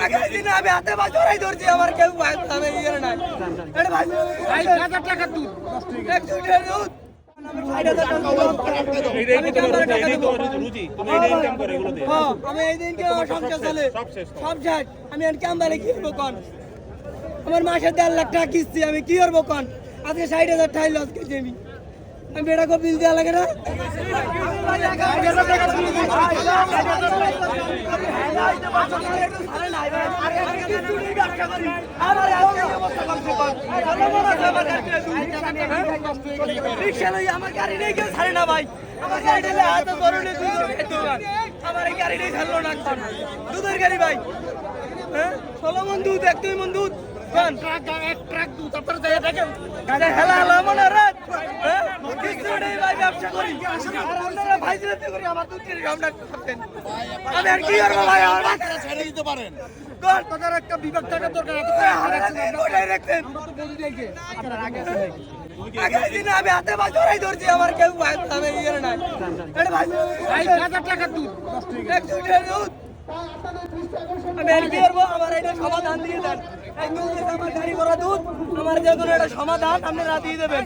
আগের দিন আমি হাতে ভাই ধরাই ধরছি আমার কেউ আমি ইয়ে নাই এটা ভাই 5,000 টাকা দুধ এক দুধের দুধ আমি এই দিনকে সংসার চলে সব ষাট আমি ক্যাম্বারে কি করবো কন আমার মাসে 1.5 লাখ টাকা কিস্তি আমি কি করবো কন আজকে 60,000 টাকা লস খেয়েছি আমি বেটাকে বিল দেওয়া লাগে না আমার গাড়ি নেই কেউ ছাড়ে না ভাই আমার গাড়ি ঢেলে হাতে ধরুন আমার এই গাড়ি নেই ছাড়লো না দুধের গাড়ি ভাই হ্যাঁ 16 মন দুধ 1-2 মন দুধ এক ট্রাক দুধ আপনারা যাই দেখেন হেলা হেলা মনে রাত হ্যাঁ কিছু নেই ভাই ব্যবসা করি আর আপনারা ভাই দিতে করি আমার দুধ কিনে আমরা খাবেন আমি আর কি করব ভাই আমার বাচ্চারা ছেড়ে দিতে পারেন কোন তাদের একটা বিভাগ থাকার দরকার ওটাই রাখতেন তো বলি দেখে আপনারা আগে আগের দিন আমি হাতে ভাই ধরাই ধরছি আমার কেউ আমি ইয়ে নাই এটা ভাই 5,000 টাকা দুধ এক দুধের দুধ আমি আর কি করবো আমার এটা সমাধান দিয়ে দেন এই দুধ আমার গাড়ি ভরা দুধ আমার যে কোনো একটা সমাধান আপনারা দিয়ে দেবেন